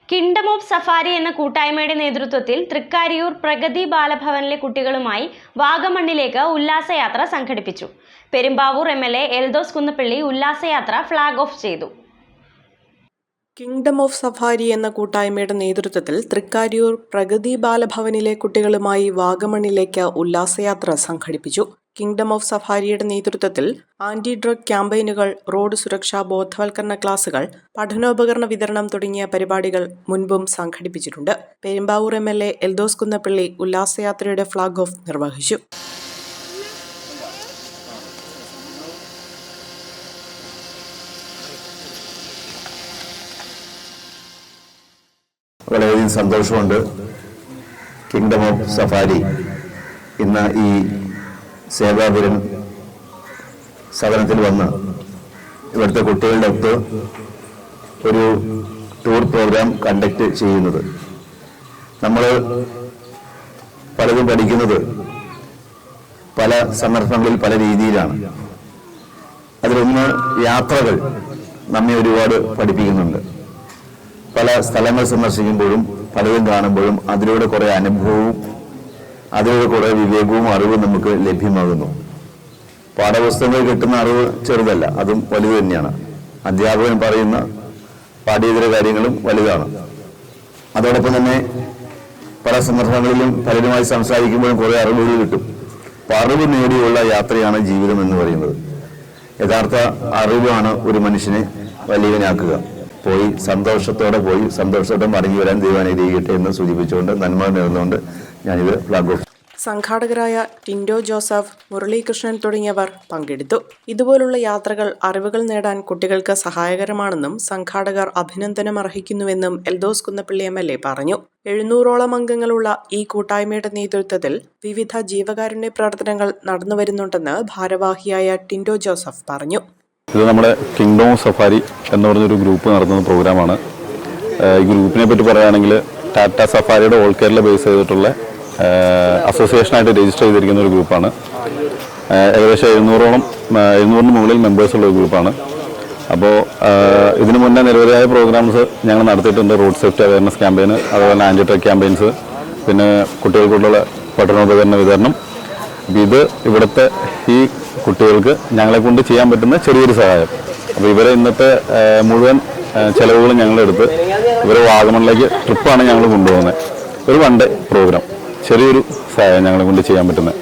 Kingdom of safari എന്ന കൂട്ടായ്മയുടെ നേതൃത്വത്തിൽ തൃക്കാരിയൂർ പ്രഗതി ബാലഭവനിലെ കുട്ടികളുമായി വാഗമണ്ണിലേക്ക് ഉല്ലാസയാത്ര സംഘടിപ്പിച്ചു. പെരുമ്പാവൂർ MLA എൽദോസ് കുന്നപ്പള്ളി ഉല്ലാസയാത്ര ഫ്ളാഗ് ഓഫ് ചെയ്തു. കിങ്ഡം ഓഫ് സഫാരി എന്ന കൂട്ടായ്മയുടെ നേതൃത്വത്തിൽ തൃക്കാരിയൂർ പ്രഗതി ബാലഭവനിലെ കുട്ടികളുമായി വാഗമണ്ണിലേക്ക് ഉല്ലാസയാത്ര സംഘടിപ്പിച്ചു. കിങ്ഡം ഓഫ് സഫാരിയുടെ നേതൃത്വത്തിൽ ആന്റി ഡ്രഗ് ക്യാമ്പയിനുകൾ, റോഡ് സുരക്ഷാ ബോധവൽക്കരണ ക്ലാസുകൾ, പഠനോപകരണ വിതരണം തുടങ്ങിയ പരിപാടികൾ മുൻപും സംഘടിപ്പിച്ചിട്ടുണ്ട്. പെരുമ്പാവൂർ MLA എൽദോസ് കുന്നപ്പള്ളി ഉല്ലാസയാത്രയുടെ ഫ്ളാഗ് ഓഫ് നിർവഹിച്ചു. വളരെയധികം സന്തോഷമുണ്ട്. കിങ്ഡം ഓഫ് സഫാരി ഇന്ന് ഈ സേവാപുരം സദനത്തിൽ വന്ന് ഇവിടുത്തെ കുട്ടികളുടെ ഒത്ത് ഒരു ടൂർ പ്രോഗ്രാം കണ്ടക്ട് ചെയ്യുന്നത്. നമ്മൾ പലതും പഠിക്കുന്നത് പല സന്ദർഭങ്ങളിൽ പല രീതിയിലാണ്. അതിലൊന്ന് യാത്രകൾ നമ്മെ ഒരുപാട് പഠിപ്പിക്കുന്നുണ്ട്. പല സ്ഥലങ്ങൾ സന്ദർശിക്കുമ്പോഴും പലതും കാണുമ്പോഴും അതിലൂടെ കുറേ അനുഭവവും അതിലൂടെ കുറേ വിവേകവും അറിവും നമുക്ക് ലഭ്യമാകുന്നു. പാഠപുസ്തകങ്ങളിൽ കിട്ടുന്ന അറിവ് ചെറുതല്ല, അതും വലുത് തന്നെയാണ്. അധ്യാപകൻ പറയുന്ന പാഠ്യേതര കാര്യങ്ങളും വലുതാണ്. അതോടൊപ്പം തന്നെ പല സന്ദർഭങ്ങളിലും പലരുമായി സംസാരിക്കുമ്പോഴും കുറേ അറിവുകൾ കിട്ടും. അറിവ് നേടിയുള്ള യാത്രയാണ് ജീവിതം എന്ന് പറയുന്നത്. യഥാർത്ഥ അറിവാണ് ഒരു മനുഷ്യനെ വലിയവനാക്കുക. പോയി സന്തോഷത്തോടെ മടങ്ങി വരാൻ ദൈവം അനുഗ്രഹിക്കട്ടെ എന്ന് സൂചിപ്പിച്ചുകൊണ്ട് നന്മ നേർന്നുകൊണ്ട് ഞാനിത് ഫ്ലാഗ് ഓഫ്. സംഘാടകരായ ടിൻഡോ ജോസഫ്, മുരളീകൃഷ്ണൻ തുടങ്ങിയവർ പങ്കെടുത്തു. ഇതുപോലുള്ള യാത്രകൾ അറിവുകൾ നേടാൻ കുട്ടികൾക്ക് സഹായകരമാണെന്നും സംഘാടകർ അഭിനന്ദനം അർഹിക്കുന്നുവെന്നും എൽദോസ് കുന്നപ്പള്ളി MLA പറഞ്ഞു. 700ഓളം അംഗങ്ങളുള്ള ഈ കൂട്ടായ്മയുടെ നേതൃത്വത്തിൽ വിവിധ ജീവകാരുണ്യ പ്രവർത്തനങ്ങൾ നടന്നുവരുന്നുണ്ടെന്ന് ഭാരവാഹിയായ ടിൻഡോ ജോസഫ് പറഞ്ഞു. ഇത് നമ്മുടെ കിങ്ഡം ഓഫ് സഫാരി എന്ന് പറഞ്ഞൊരു ഗ്രൂപ്പ് നടത്തുന്ന പ്രോഗ്രാമാണ്. ഈ ഗ്രൂപ്പിനെ പറ്റി പറയുകയാണെങ്കിൽ ടാറ്റ സഫാരിയുടെ ഓൾ കേരള ബേസ് ചെയ്തിട്ടുള്ള അസോസിയേഷനായിട്ട് രജിസ്റ്റർ ചെയ്തിരിക്കുന്ന ഒരു ഗ്രൂപ്പാണ്. ഏകദേശം 700-ന് മുകളിൽ മെമ്പേഴ്സുള്ള ഒരു ഗ്രൂപ്പാണ്. അപ്പോൾ ഇതിനു മുന്നേ നിരവധിയായ പ്രോഗ്രാംസ് ഞങ്ങൾ നടത്തിയിട്ടുണ്ട്. റോഡ് സേഫ്റ്റി അവയർനെസ് ക്യാമ്പയിന്, അതുപോലെ ആൻറ്റി ഡ്രഗ് ക്യാമ്പയിൻസ്, പിന്നെ കുട്ടികൾക്കുള്ള പഠനോപകരണ വിതരണം. ഇത് ഇവിടുത്തെ ഈ കുട്ടികൾക്ക് ഞങ്ങളെ കൊണ്ട് ചെയ്യാൻ പറ്റുന്ന ചെറിയൊരു സഹായം. അപ്പോൾ ഇവരെ ഇന്നത്തെ മുഴുവൻ ചിലവുകളും ഞങ്ങളെടുത്ത് ഇവരെ വാഗമണിലേക്ക് ട്രിപ്പാണ് ഞങ്ങൾ കൊണ്ടുപോകുന്നത്. ഒരു 1 ഡേ പ്രോഗ്രാം, ചെറിയൊരു സഹായം ഞങ്ങളെ കൊണ്ട് ചെയ്യാൻ പറ്റുന്നത്.